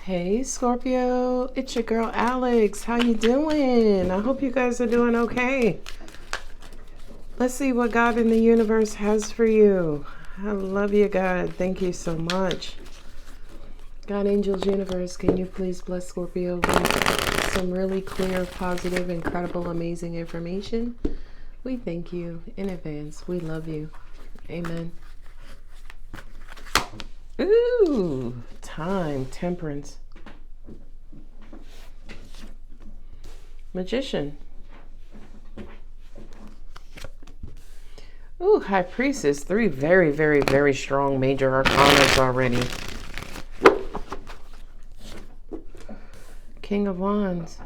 Hey Scorpio, it's your girl Alex. How you doing? I hope you guys are doing okay. Let's see what God in the universe has for you. I love you, God. Thank you so much. God, angels, universe, can you please bless Scorpio with some really clear, positive, incredible, amazing information? We thank you in advance. We love you. Amen. Ooh, time, temperance. Magician. Ooh, High Priestess. 3 very, very, very strong major arcanas already. King of Wands.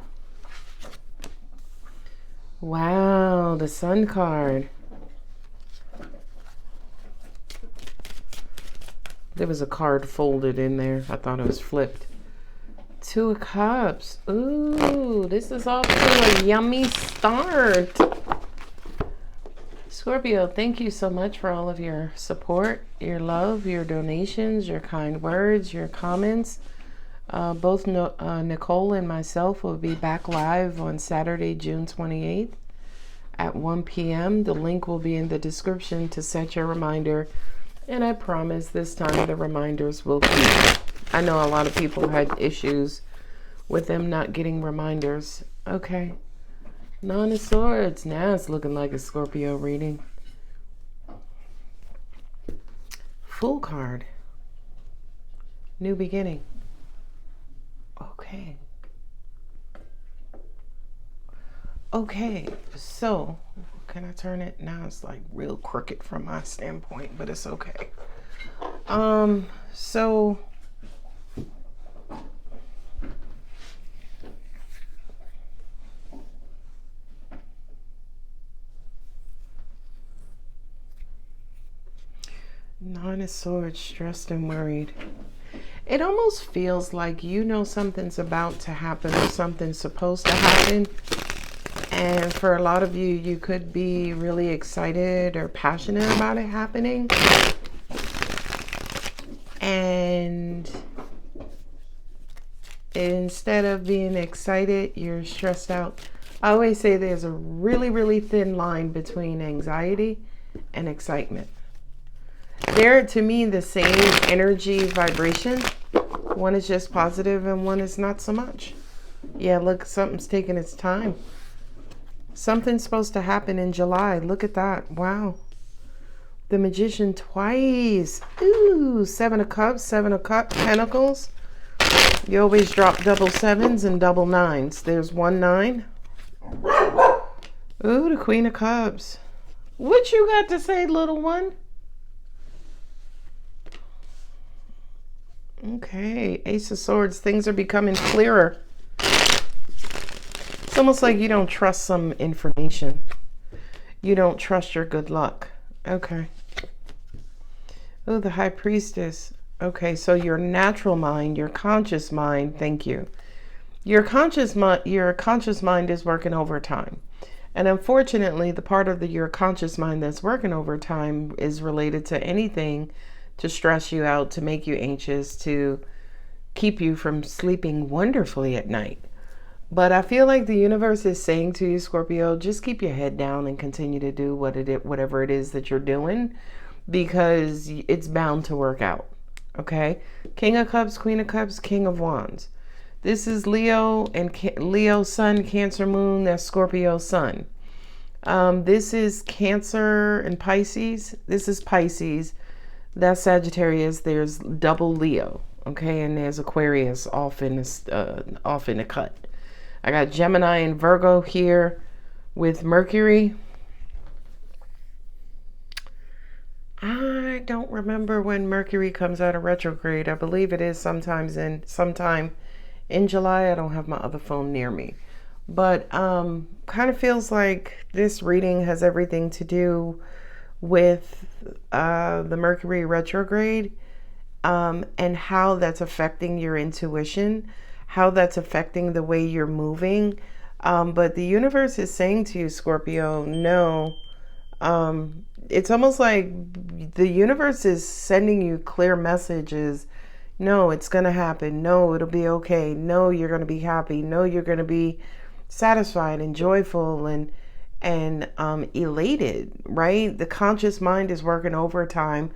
Wow, the Sun card. There was a card folded in there. I thought it was flipped. 2 of Cups. Ooh, this is off to a yummy start. Scorpio, thank you so much for all of your support, your love, your donations, your kind words, your comments. Both Nicole and myself will be back live on Saturday, June 28th at 1 p.m. The link will be in the description to set your reminder. And I promise this time the reminders will keep. I know a lot of people had issues with them not getting reminders. Okay. Nine of Swords. Now it's looking like a Scorpio reading. Fool card. New beginning. Okay. Okay. So, can I turn it? Now it's like real crooked from my standpoint, but it's okay. So Nine of Swords, stressed and worried. It almost feels like you know something's about to happen or something's supposed to happen. And for a lot of you, you could be really excited or passionate about it happening. And instead of being excited, you're stressed out. I always say there's a really, really thin line between anxiety and excitement. They're, to me, the same energy vibration. One is just positive and one is not so much. Yeah, look, something's taking its time. Something's supposed to happen in July. Look at that. Wow. The Magician twice. Ooh, 7 of Cups, 7 of Pentacles. You always drop double 7s and double 9s. There's 1 9. Ooh, the Queen of Cups. What you got to say, little one? Okay, Ace of Swords. Things are becoming clearer. It's almost like you don't trust some information. You don't trust your good luck. Okay. Oh, the High Priestess. Okay, so your natural mind, your conscious mind, thank you. Your conscious mind is working overtime. And unfortunately, the part of your conscious mind that's working overtime is related to anything to stress you out, to make you anxious, to keep you from sleeping wonderfully at night. But I feel like the universe is saying to you, Scorpio, just keep your head down and continue to do whatever it is that you're doing, because it's bound to work out. Okay? King of Cups, Queen of Cups, King of Wands. This is Leo and Leo Sun, Cancer Moon. That's Scorpio Sun. This is Cancer and Pisces. This is Pisces. That's Sagittarius. There's double Leo. Okay? And there's Aquarius off in the cut. I got Gemini and Virgo here with Mercury. I don't remember when Mercury comes out of retrograde. I believe it is sometime in July. I don't have my other phone near me. But kind of feels like this reading has everything to do with the Mercury retrograde and how that's affecting your intuition, how that's affecting the way you're moving. But the universe is saying to you, Scorpio, no. It's almost like the universe is sending you clear messages No, it's going to happen. No, it'll be okay. No, you're going to be happy. No, you're going to be satisfied and joyful and elated, right? The conscious mind is working overtime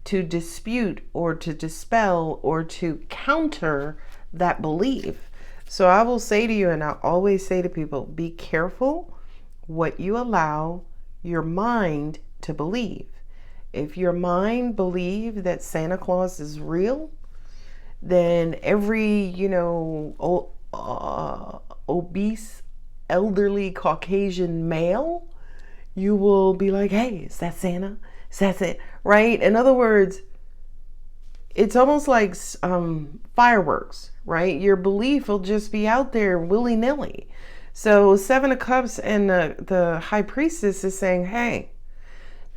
to dispute or to dispel or to counter that belief. So I will say to you, and I always say to people, be careful what you allow your mind to believe. If your mind believes that Santa Claus is real, then every, obese, elderly Caucasian male, you will be like, hey, is that Santa? Is that it? Right? In other words, it's almost like fireworks, right? Your belief will just be out there willy-nilly. So Seven of Cups and the High Priestess is saying, hey,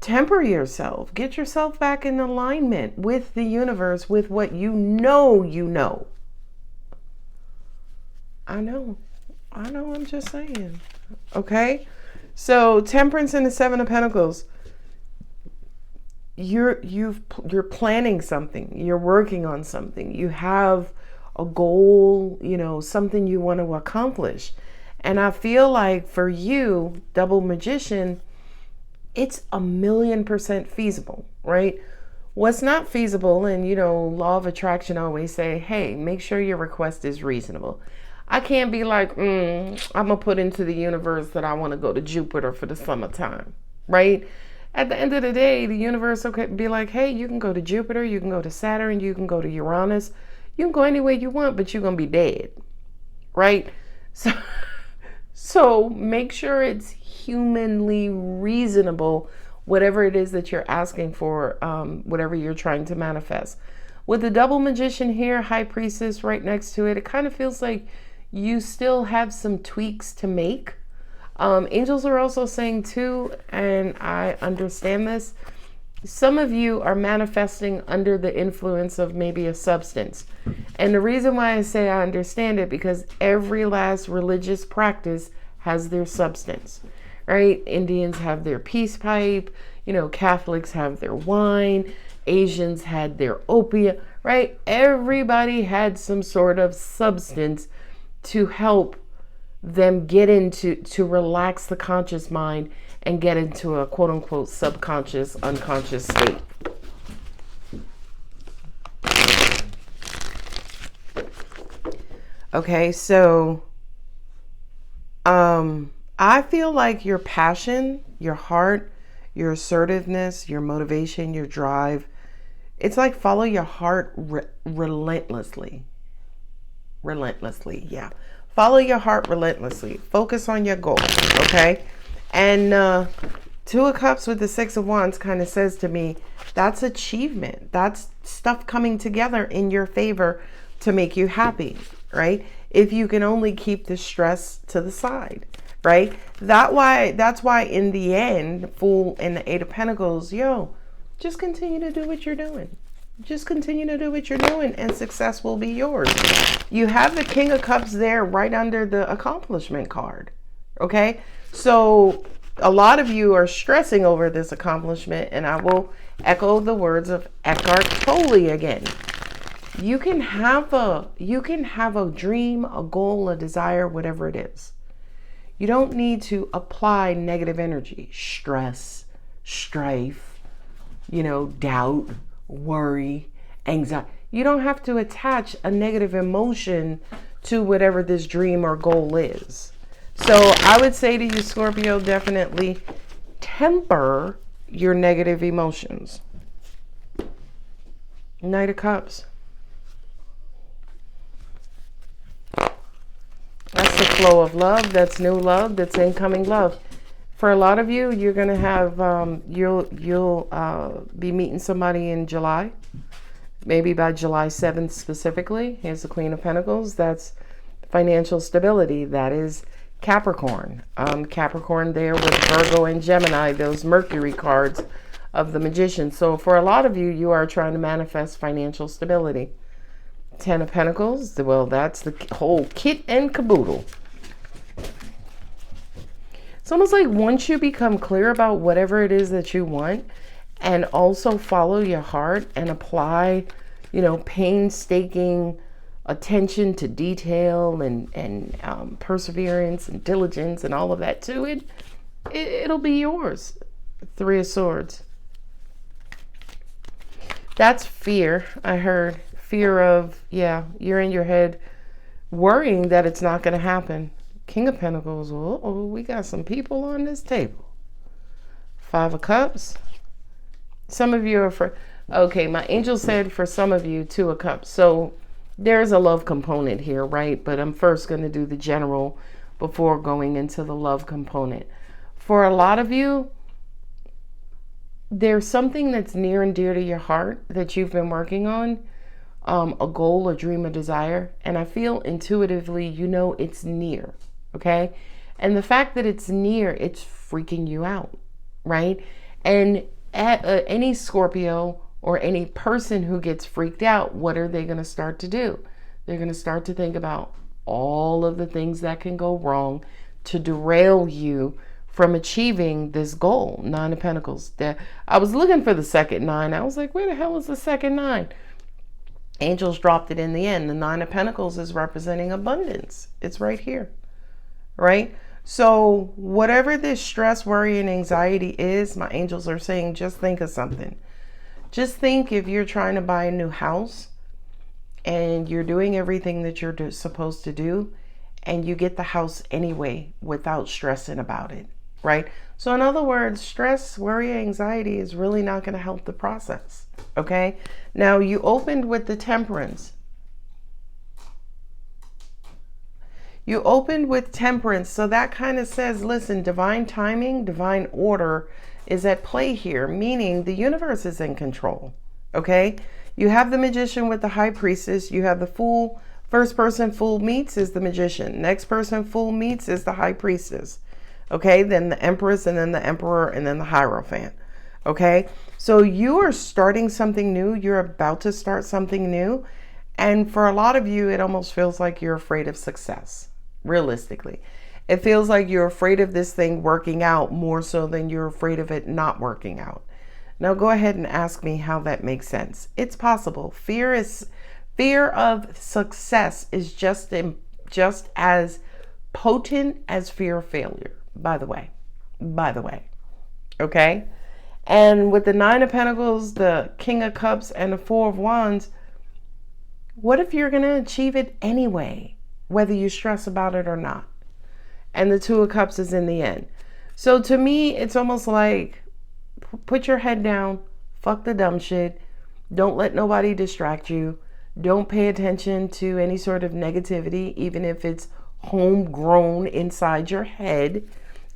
temper yourself. Get yourself back in alignment with the universe, with what you know you know. I know, I'm just saying. Okay? So Temperance and the Seven of Pentacles. You're planning something. You're working on something. You have a goal, something you want to accomplish. And I feel like for you, Double Magician, it's 1,000,000% feasible, right? What's not feasible, and law of attraction always say, hey, make sure your request is reasonable. I can't be like, I'm gonna put into the universe that I want to go to Jupiter for the summertime, right? At the end of the day, the universe will be like, hey, you can go to Jupiter, you can go to Saturn, you can go to Uranus, you can go anywhere you want, but you're gonna be dead, right? So make sure it's humanly reasonable, whatever it is that you're asking for, whatever you're trying to manifest. With the Double Magician here, High Priestess right next to it, it kind of feels like you still have some tweaks to make. Angels are also saying too, and I understand this, some of you are manifesting under the influence of maybe a substance. And the reason why I say I understand it, because every last religious practice has their substance, right? Indians have their peace pipe, Catholics have their wine, Asians had their opium, right? Everybody had some sort of substance to help them get to relax the conscious mind and get into a quote unquote subconscious, unconscious state. Okay, so I feel like your passion, your heart, your assertiveness, your motivation, your drive, it's like follow your heart relentlessly. Yeah. Follow your heart relentlessly. Focus on your goal, okay? And Two of Cups with the Six of Wands kind of says to me, that's achievement. That's stuff coming together in your favor to make you happy, right? If you can only keep the stress to the side, right? That's why in the end, Fool and the Eight of Pentacles, just continue to do what you're doing. Just continue to do what you're doing and success will be yours. You have the King of Cups there right under the accomplishment card. Okay. So a lot of you are stressing over this accomplishment, and I will echo the words of Eckhart Tolle again. You can have a dream, a goal, a desire, whatever it is. You don't need to apply negative energy, stress, strife, doubt, worry, anxiety. You don't have to attach a negative emotion to whatever this dream or goal is. So I would say to you, Scorpio, definitely temper your negative emotions. Knight of Cups. That's the flow of love. That's new love. That's incoming love. For a lot of you, you're going to have, you'll be meeting somebody in July, maybe by July 7th specifically. Here's the Queen of Pentacles. That's financial stability. That is Capricorn. Capricorn there with Virgo and Gemini, those Mercury cards of the Magician. So for a lot of you, you are trying to manifest financial stability. Ten of Pentacles, well, that's the whole kit and caboodle. It's almost like once you become clear about whatever it is that you want and also follow your heart and apply you know, painstaking attention to detail and perseverance and diligence and all of that to it, it'll be yours. Three of Swords. That's fear. I heard fear of, yeah, you're in your head worrying that it's not going to happen. King of Pentacles. Oh, we got some people on this table. Five of Cups. Some of you are for, okay, my angel said for some of you, Two of Cups. So there's a love component here, right? But I'm first going to do the general before going into the love component. For a lot of you, there's something that's near and dear to your heart that you've been working on, a goal, a dream, a desire. And I feel intuitively, you know, it's near, okay? And the fact that it's near, it's freaking you out, right? And any Scorpio or any person who gets freaked out, what are they going to start to do? They're going to start to think about all of the things that can go wrong to derail you from achieving this goal. Nine of Pentacles. I was looking for the second nine. I was like, where the hell is the second nine? Angels dropped it in the end. The Nine of Pentacles is representing abundance. It's right here, right? So whatever this stress, worry, and anxiety is, my angels are saying, just think of something. Just think if you're trying to buy a new house and you're doing everything that you're supposed to do and you get the house anyway without stressing about it, right? So in other words, stress, worry, anxiety is really not going to help the process, okay? Now you opened with the Temperance. You opened with Temperance, so that kind of says, listen, divine timing, divine order is at play here, meaning the universe is in control, okay? You have the Magician with the High Priestess. You have the Fool. First person Fool meets is the Magician. Next person Fool meets is the High Priestess, okay? Then the Empress, and then the Emperor, and then the Hierophant, okay? So you are starting something new. You're about to start something new. And for a lot of you, it almost feels like you're afraid of success. Realistically, it feels like you're afraid of this thing working out more so than you're afraid of it not working out. Now go ahead and ask me how that makes sense. It's possible. Fear of success is just as potent as fear of failure, by the way. Okay? And with the Nine of Pentacles, the King of Cups, and the Four of Wands, what if you're going to achieve it anyway? Whether you stress about it or not. And the Two of Cups is in the end. So to me, it's almost like, put your head down, fuck the dumb shit. Don't let nobody distract you. Don't pay attention to any sort of negativity, even if it's homegrown inside your head.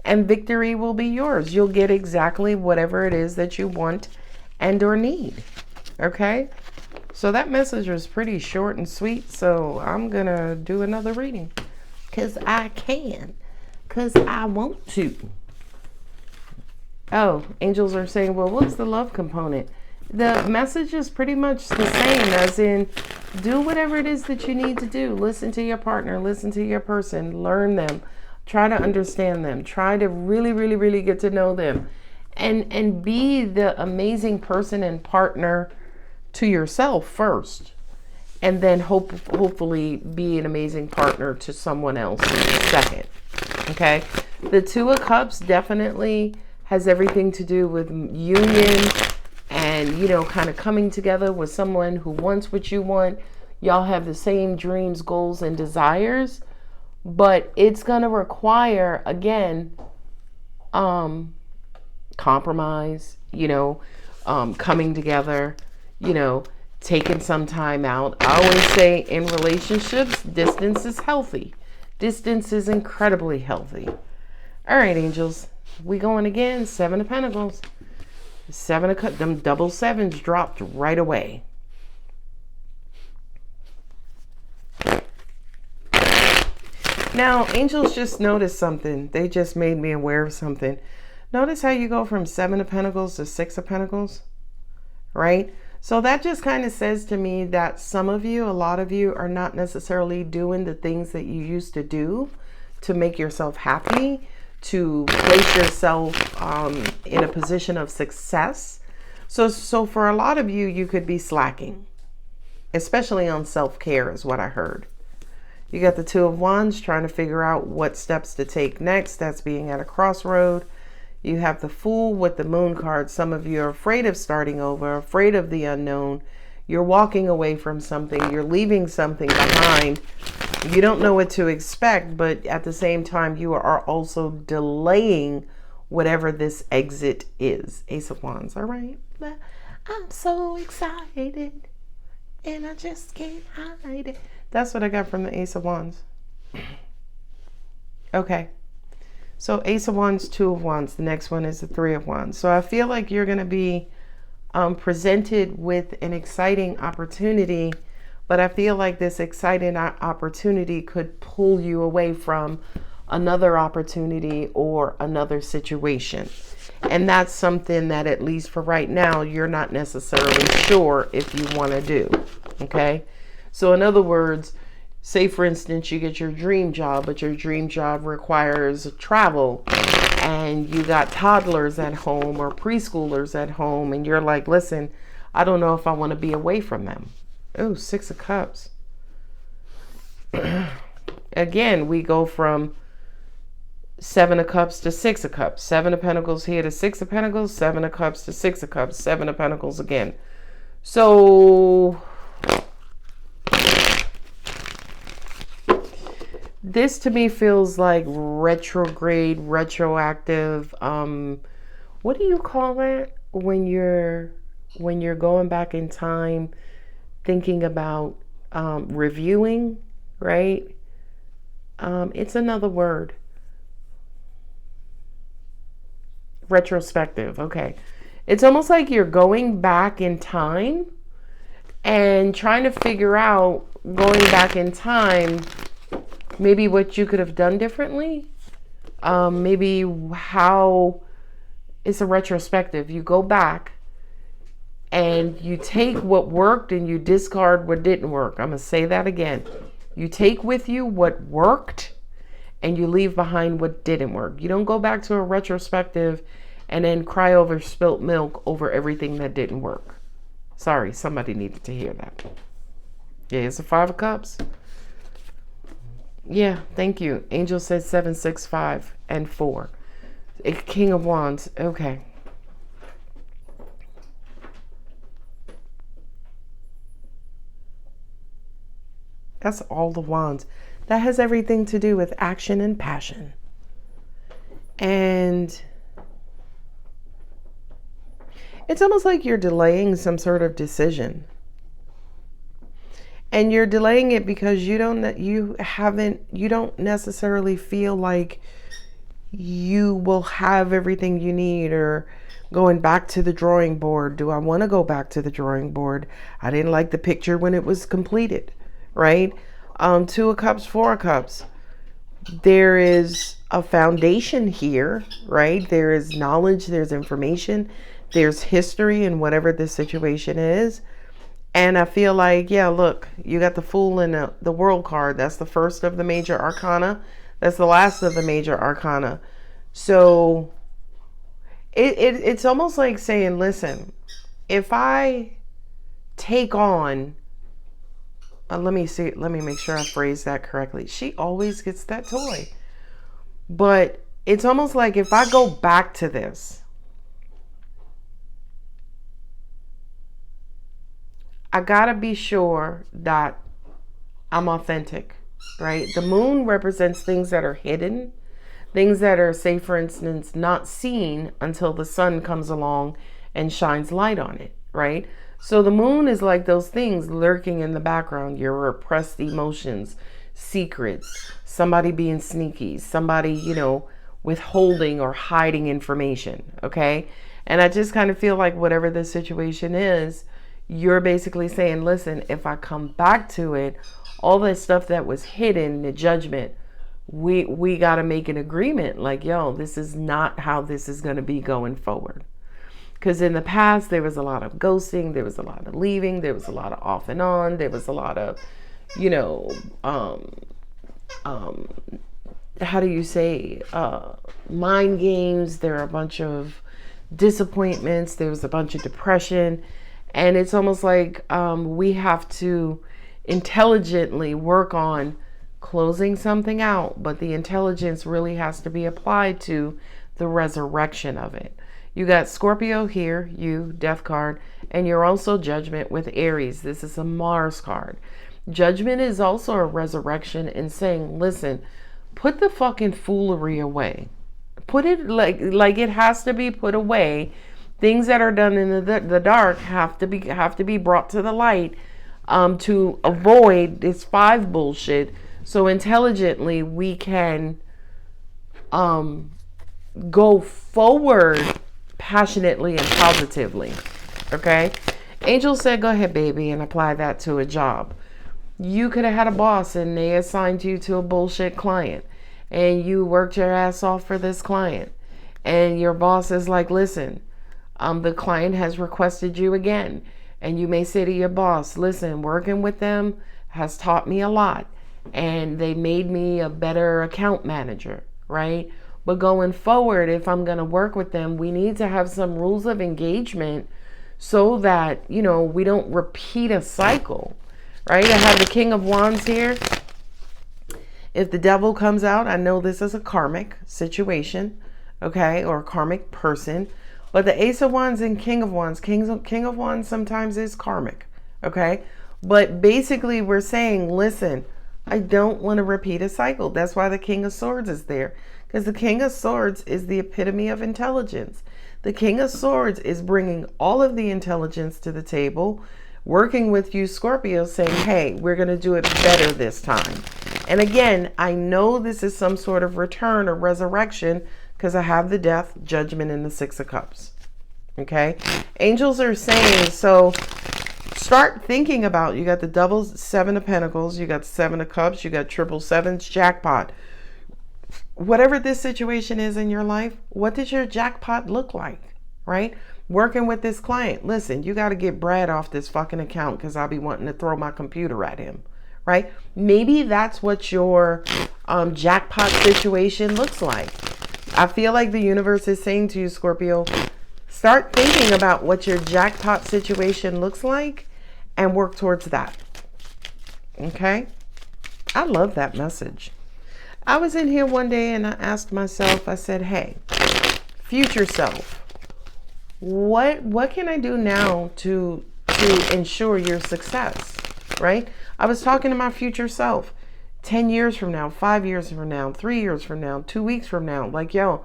And victory will be yours. You'll get exactly whatever it is that you want and or need. Okay? So that message was pretty short and sweet, so I'm going to do another reading. Because I can. Because I want to. Oh, angels are saying, well, what's the love component? The message is pretty much the same, as in, do whatever it is that you need to do. Listen to your partner. Listen to your person. Learn them. Try to understand them. Try to really, really, really get to know them. And be the amazing person and partner to yourself first, and then hopefully be an amazing partner to someone else second. Okay, the Two of Cups definitely has everything to do with union and, you know, kind of coming together with someone who wants what you want. Y'all have the same dreams, goals, and desires, but it's going to require, again, compromise, you know, coming together, you know, taking some time out. I always say in relationships, distance is healthy. Distance is incredibly healthy. All right, angels, we going again. Seven of Pentacles. Seven of Cups. Them double sevens dropped right away. Now, angels just noticed something. They just made me aware of something. Notice how you go from Seven of Pentacles to Six of Pentacles, right? So that just kind of says to me that some of you, a lot of you, are not necessarily doing the things that you used to do to make yourself happy, to place yourself in a position of success. So for a lot of you, you could be slacking. especially on self-care is what I heard. You got the Two of Wands trying to figure out what steps to take next. That's being at a crossroad. You have the Fool with the Moon card. Some of you are afraid of starting over, afraid of the unknown. You're walking away from something. You're leaving something behind. You don't know what to expect, but at the same time, you are also delaying whatever this exit is. Ace of Wands, all right? I'm so excited, and I just can't hide it. That's what I got from the Ace of Wands. Okay. So Ace of Wands, Two of Wands. The next one is the Three of Wands. So I feel like you're going to be presented with an exciting opportunity, but I feel like this exciting opportunity could pull you away from another opportunity or another situation. And that's something that, at least for right now, you're not necessarily sure if you want to do. Okay. So in other words, say for instance, you get your dream job, but your dream job requires travel, and you got toddlers at home or preschoolers at home, and you're like, listen, I don't know if I want to be away from them. Oh, Six of Cups. Again, we go from Seven of Cups to Six of Cups. Seven of Pentacles here to Six of Pentacles. Seven of Cups to Six of Cups. Seven of Pentacles again. So this to me feels like retrograde, retroactive. What do you call that when you're going back in time, thinking about reviewing, right? It's another word. Retrospective. Okay. It's almost like you're going back in time and trying to figure out, going back in time, maybe what you could have done differently. Maybe how it's a retrospective. You go back and you take what worked and you discard what didn't work. I'm going to say that again. You take with you what worked and you leave behind what didn't work. You don't go back to a retrospective and then cry over spilt milk over everything that didn't work. Sorry, somebody needed to hear that. Yeah, it's a Five of Cups. Yeah, thank you. Angel said 7, 6, 5, and 4. King of Wands. Okay. That's all the wands. That has everything to do with action and passion. And it's almost like you're delaying some sort of decision. And you're delaying it because you don't necessarily feel like you will have everything you need, or going back to the drawing board. Do I want to go back to the drawing board? I didn't like the picture when it was completed, right? Two of Cups, Four of Cups. There is a foundation here, right? There is knowledge, there's information, there's history in whatever this situation is. And I feel like, yeah, look, you got the Fool and the World card. That's the first of the major arcana. That's the last of the major arcana. So it's almost like saying, listen, if I take on, let me make sure I phrase that correctly. She always gets that toy. But it's almost like if I go back to this, I gotta be sure that I'm authentic, right? The moon represents things that are hidden, things that are, say for instance, not seen until the sun comes along and shines light on it, right? So the moon is like those things lurking in the background, your repressed emotions, secrets, somebody being sneaky, somebody, withholding or hiding information, okay? And I just kind of feel like whatever the situation is, you're basically saying, listen, if I come back to it, all that stuff that was hidden, the judgment, we got to make an agreement. Like, yo, this is not how this is going to be going forward. Because in the past, there was a lot of ghosting. There was a lot of leaving. There was a lot of off and on. There was a lot of, how do you say, mind games. There are a bunch of disappointments. There was a bunch of depression. And it's almost like we have to intelligently work on closing something out, but the intelligence really has to be applied to the resurrection of it. You got Scorpio here, you, death card, and you're also judgment with Aries. This is a Mars card. Judgment is also a resurrection in saying, listen, put the fucking foolery away. Put it like it has to be put away. Things that are done in the dark have to be brought to the light to avoid this 5 bullshit. So intelligently we can go forward passionately and positively. Okay? Angel said, go ahead, baby, and apply that to a job. You could have had a boss and they assigned you to a bullshit client. And you worked your ass off for this client. And your boss is like, listen, the client has requested you again. And you may say to your boss, listen, working with them has taught me a lot. And they made me a better account manager, right? But going forward, if I'm going to work with them, we need to have some rules of engagement so that, you know, we don't repeat a cycle, right? I have the King of Wands here. If the devil comes out, I know this is a karmic situation, okay, or a karmic person. But the Ace of Wands and King of Wands, King of Wands sometimes is karmic, okay? But basically we're saying, listen, I don't want to repeat a cycle. That's why the King of Swords is there. Because the King of Swords is the epitome of intelligence. The King of Swords is bringing all of the intelligence to the table, working with you, Scorpio, saying, hey, we're going to do it better this time. And again, I know this is some sort of return or resurrection because I have the Death, Judgment, and the 6 of Cups. Okay? Angels are saying, so start thinking about, you got the doubles, 7 of Pentacles, you got 7 of Cups, you got triple sevens, jackpot. Whatever this situation is in your life, what does your jackpot look like, right? Working with this client. Listen, you got to get Brad off this fucking account because I'll be wanting to throw my computer at him, right? Maybe that's what your jackpot situation looks like. I feel like the universe is saying to you, Scorpio, start thinking about what your jackpot situation looks like and work towards that. Okay? I love that message. I was in here one day and I asked myself, I said, hey, future self, what can I do now to ensure your success, right? I was talking to my future self 10 years from now, 5 years from now, 3 years from now, 2 weeks from now. Like, yo,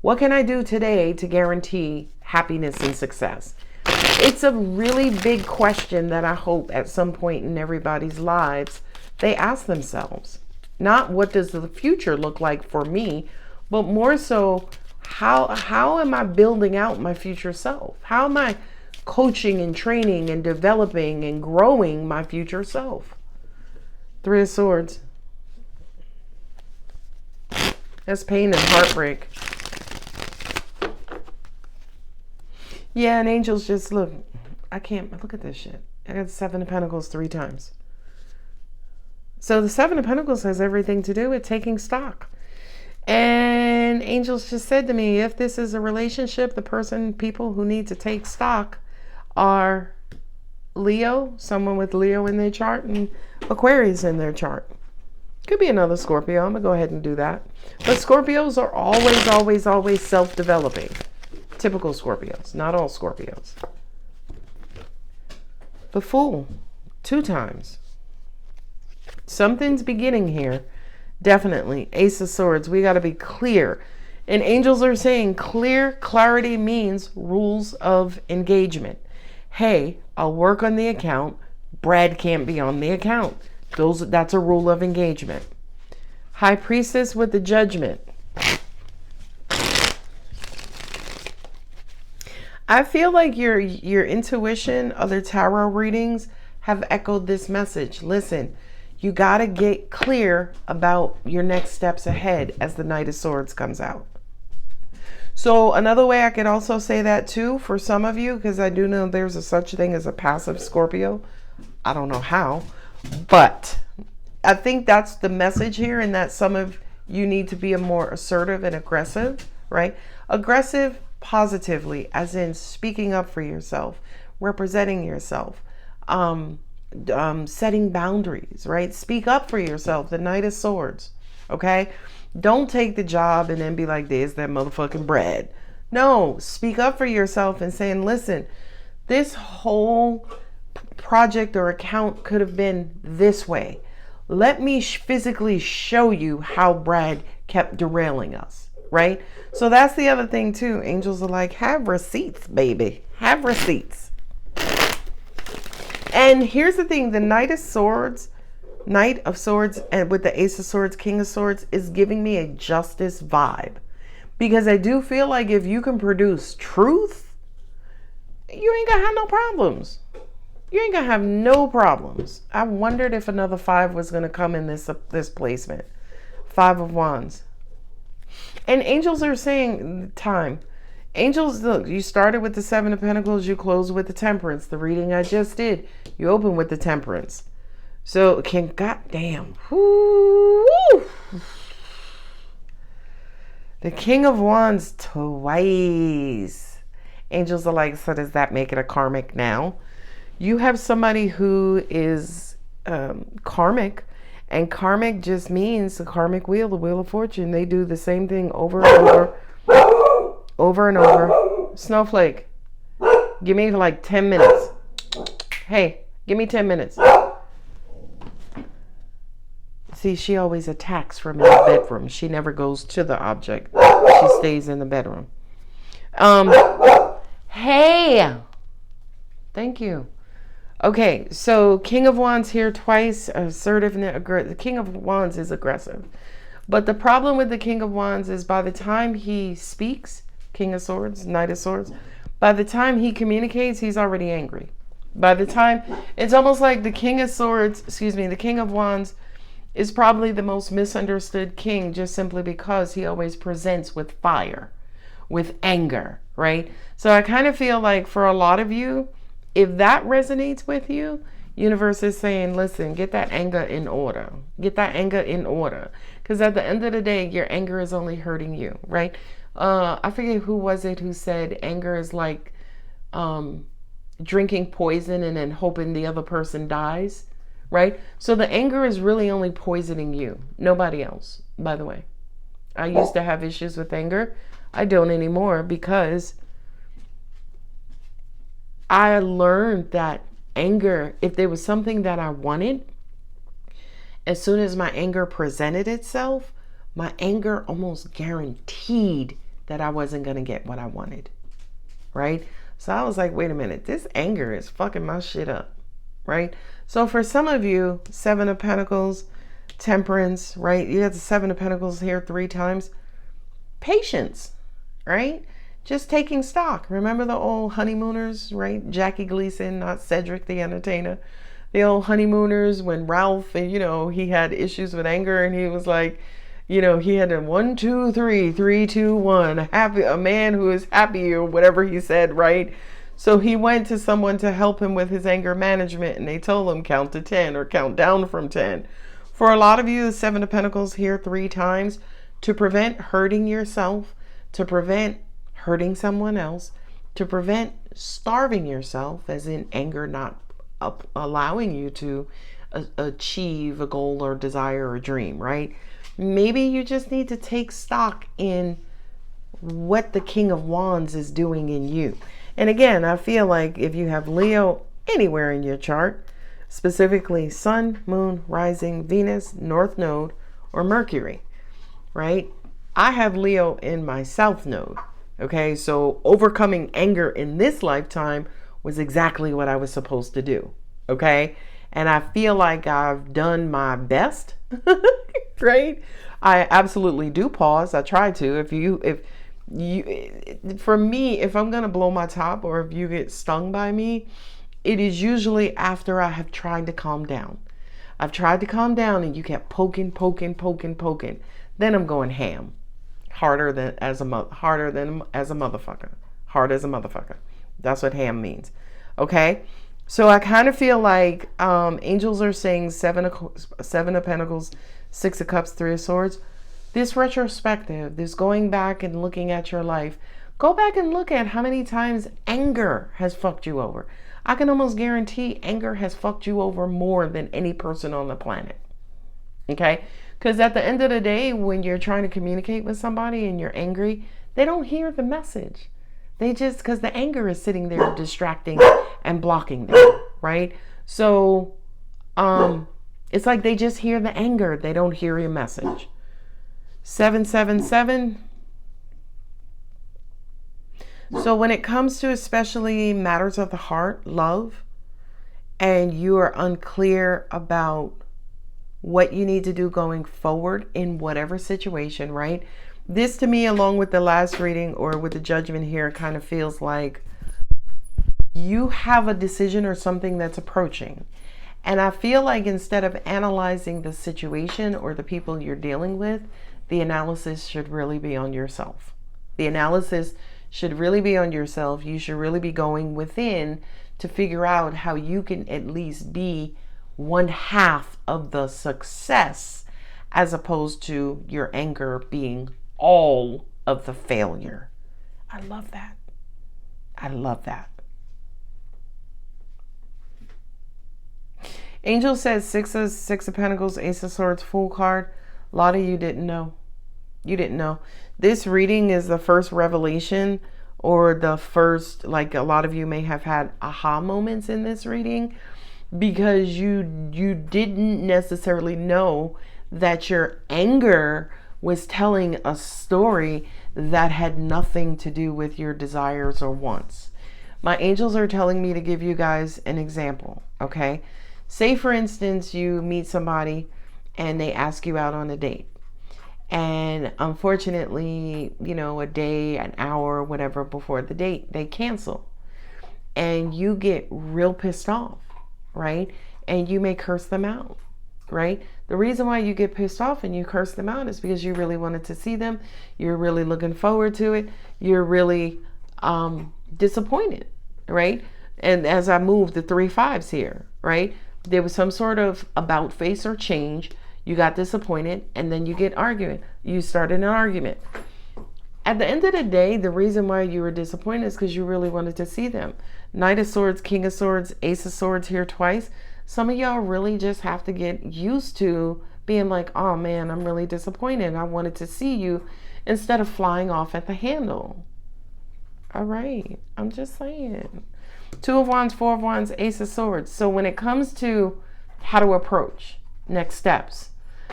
what can I do today to guarantee happiness and success? It's a really big question that I hope at some point in everybody's lives they ask themselves. Not what does the future look like for me, but more so, how am I building out my future self? How am I coaching and training and developing and growing my future self? 3 of Swords. That's pain and heartbreak. Yeah, and angels just look. I can't look at this shit. I got the 7 of Pentacles 3 times. So the 7 of Pentacles has everything to do with taking stock. And angels just said to me, if this is a relationship, people who need to take stock are Leo, someone with Leo in their chart, and Aquarius in their chart. Could be another Scorpio. I'm going to go ahead and do that. But Scorpios are always self-developing. Typical Scorpios, not all Scorpios. The Fool, 2 times. Something's beginning here. Definitely. Ace of Swords. We got to be clear. And angels are saying clarity means rules of engagement. Hey, I'll work on the account. Brad can't be on the account. That's a rule of engagement. High Priestess with the Judgment. I feel like your intuition, other tarot readings have echoed this message. Listen, you got to get clear about your next steps ahead as the Knight of Swords comes out. So another way I could also say that too for some of you, because I do know there's a such thing as a passive Scorpio. I don't know how, but I think that's the message here, and that some of you need to be a more assertive and aggressive, right? Aggressive positively, as in speaking up for yourself, representing yourself, setting boundaries, right? Speak up for yourself. The Knight of Swords, okay? Don't take the job and then be like, there's that motherfucking bread. No, speak up for yourself and saying, listen, this whole project or account could have been this way. Let me physically show you how Brad kept derailing us, right? So that's the other thing too. Angels are like, have receipts, baby. Have receipts. And here's the thing. The Knight of Swords, and with the Ace of Swords, King of Swords is giving me a justice vibe. Because I do feel like if you can produce truth, you ain't gonna have no problems. You ain't gonna have no problems. I wondered if another 5 was gonna come in this placement. 5 of Wands. And angels are saying time. Angels, look, you started with the 7 of Pentacles, you closed with the Temperance. The reading I just did, you open with the Temperance. So, goddamn. Whoo, the King of Wands twice. Angels are like, so does that make it a karmic now? You have somebody who is karmic, and karmic just means the karmic wheel, the wheel of fortune. They do the same thing over and over and over. Snowflake, give me like 10 minutes. Hey, give me 10 minutes. See, she always attacks from in the bedroom. She never goes to the object. She stays in the bedroom. Hey, thank you. Okay, so King of Wands here twice, assertive. The King of Wands is aggressive. But the problem with the King of Wands is by the time he speaks, King of Swords, Knight of Swords, by the time he communicates, he's already angry. By the time, it's almost like the King of Swords, the King of Wands is probably the most misunderstood king just simply because he always presents with fire, with anger, right? So I kind of feel like for a lot of you, if that resonates with you, universe is saying, listen, get that anger in order. Get that anger in order. Because at the end of the day, your anger is only hurting you, right? I forget who was it who said anger is like drinking poison and then hoping the other person dies, right? So the anger is really only poisoning you, nobody else, by the way. I used to have issues with anger. I don't anymore because I learned that anger, if there was something that I wanted, as soon as my anger presented itself, my anger almost guaranteed that I wasn't going to get what I wanted, right? So I was like, wait a minute, this anger is fucking my shit up, right? So for some of you, 7 of Pentacles, Temperance, right? You have the 7 of Pentacles here 3 times. Patience, right? Just taking stock. Remember the old honeymooners, right? Jackie Gleason, not Cedric the Entertainer. The old honeymooners when Ralph, and he had issues with anger and he was like, he had a 1, 2, 3, 3, 2, 1, a man who is happy or whatever he said, right? So he went to someone to help him with his anger management and they told him count to 10 or count down from 10. For a lot of you, the 7 of Pentacles here 3 times to prevent hurting yourself, to prevent hurting someone else, to prevent starving yourself, as in anger not allowing you to achieve a goal or desire or dream, right? Maybe you just need to take stock in what the King of Wands is doing in you. And again, I feel like if you have Leo anywhere in your chart, specifically Sun, Moon, Rising, Venus, North Node, or Mercury, right? I have Leo in my South Node. Okay, so overcoming anger in this lifetime was exactly what I was supposed to do. Okay, and I feel like I've done my best, right? I absolutely do pause. I try to. For me, if I'm gonna blow my top or if you get stung by me, it is usually after I have tried to calm down. I've tried to calm down and you kept poking. Then I'm going ham. Hard as a motherfucker. That's what ham means. Okay. So I kind of feel like angels are saying 7 of Pentacles, 6 of Cups, 3 of Swords. This retrospective, this going back and looking at your life, Go back and look at how many times anger has fucked you over. I can almost guarantee anger has fucked you over more than any person on the planet. Okay? Because at the end of the day, when you're trying to communicate with somebody and you're angry, they don't hear the message. They just, because the anger is sitting there distracting and blocking them, right? So, it's like they just hear the anger. They don't hear your message. 777. So when it comes to especially matters of the heart, love, and you are unclear about what you need to do going forward in whatever situation, right? This to me, along with the last reading or with the judgment here, kind of feels like you have a decision or something that's approaching. And I feel like instead of analyzing the situation or the people you're dealing with, the analysis should really be on yourself. The analysis should really be on yourself. You should really be going within to figure out how you can at least be one half of the success, as opposed to your anger being all of the failure. I love that. I love that. Angel says Six of Pentacles, Ace of Swords, Fool card. A lot of you didn't know. You didn't know. This reading is the first revelation, or the first, like, a lot of you may have had aha moments in this reading, because you didn't necessarily know that your anger was telling a story that had nothing to do with your desires or wants. My angels are telling me to give you guys an example, okay? Say, for instance, you meet somebody and they ask you out on a date. And unfortunately, you know, a day, an hour, whatever before the date, they cancel. And you get real pissed off, right? And you may curse them out, right? The reason why you get pissed off and you curse them out is because you really wanted to see them. You're really looking forward to it. You're really disappointed, right? And as I move the 3 5s here, right? There was some sort of about face or change. You got disappointed, and then you get arguing. You started an argument. At the end of the day, the reason why you were disappointed is because you really wanted to see them. Knight of Swords, King of Swords, Ace of Swords here twice. Some of y'all really just have to get used to being like, oh man, I'm really disappointed. I wanted to see you, instead of flying off at the handle. All right. I'm just saying. 2 of Wands, 4 of Wands, Ace of Swords. So when it comes to how to approach, next steps,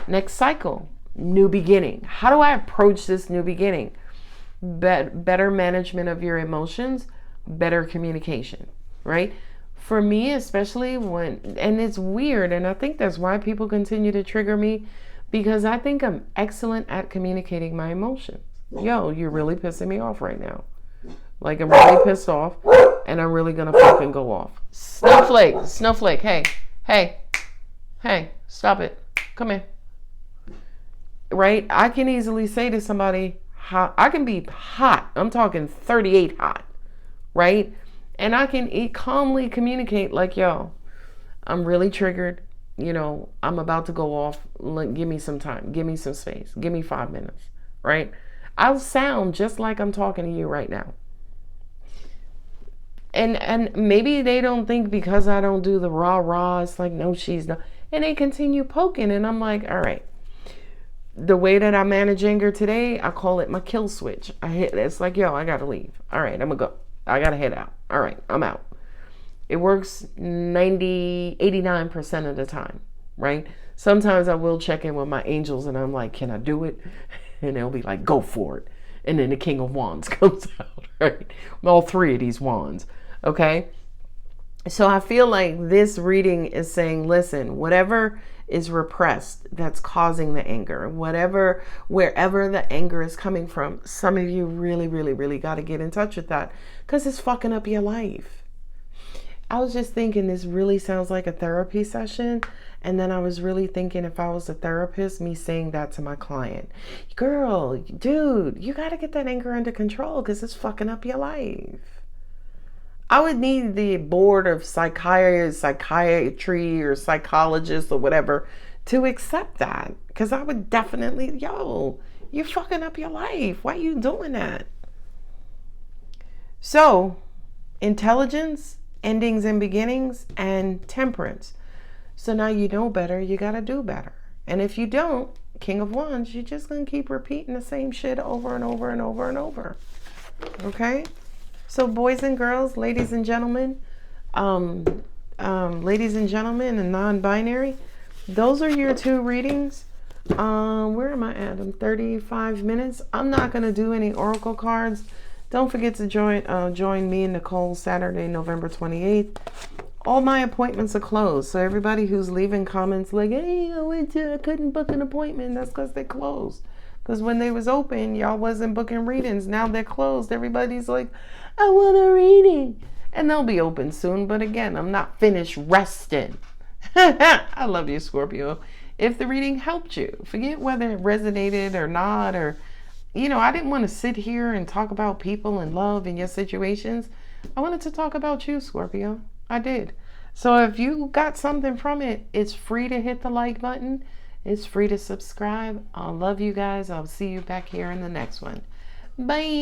next cycle, new beginning. How do I approach this new beginning? Better management of your emotions, better communication, right? For me, especially when, and it's weird, and I think that's why people continue to trigger me, because I think I'm excellent at communicating my emotions. Yo, you're really pissing me off right now. Like, I'm really pissed off, and I'm really gonna fucking go off. Snowflake, hey, stop it. Come here. Right? I can easily say to somebody, I can be hot. I'm talking 38 hot, right? And I can calmly communicate like, yo, I'm really triggered. You know, I'm about to go off. Give me some time. Give me some space. Give me 5 minutes, right? I'll sound just like I'm talking to you right now. And maybe they don't think because I don't do the rah, it's like, no, she's not. And they continue poking, and I'm like, all right. The way that I manage anger today, I call it my kill switch. It's like, yo, I gotta leave. All right, I'm gonna go. I gotta head out. All right, I'm out. It works 89% of the time, right? Sometimes I will check in with my angels and I'm like, can I do it? And they'll be like, go for it. And then the King of Wands comes out, right? All 3 of these wands, okay? So I feel like this reading is saying, listen, whatever is repressed that's causing the anger, wherever the anger is coming from, some of you really, really, really got to get in touch with that, because it's fucking up your life. I was just thinking, this really sounds like a therapy session. And then I was really thinking, if I was a therapist, me saying that to my client, girl, dude, you got to get that anger under control, because it's fucking up your life. I would need the board of psychiatry or psychologists or whatever to accept that. Because I would definitely, yo, you're fucking up your life. Why are you doing that? So, intelligence, endings and beginnings, and temperance. So now you know better, you got to do better. And if you don't, King of Wands, you're just going to keep repeating the same shit over and over and over and over. Okay? So boys and girls, ladies and gentlemen, and non-binary, those are your 2 readings. Where am I at? I'm 35 minutes. I'm not going to do any oracle cards. Don't forget to join me and Nicole Saturday, November 28th. All my appointments are closed. So everybody who's leaving comments like, hey, I couldn't book an appointment, that's because they're closed. Because when they was open, y'all wasn't booking readings. Now they're closed. Everybody's like, I want a reading. And they'll be open soon. But again, I'm not finished resting. I love you, Scorpio. If the reading helped you, forget whether it resonated or not, or, I didn't want to sit here and talk about people and love and your situations. I wanted to talk about you, Scorpio. I did. So if you got something from it, it's free to hit the like button. It's free to subscribe. I love you guys. I'll see you back here in the next one. Bye.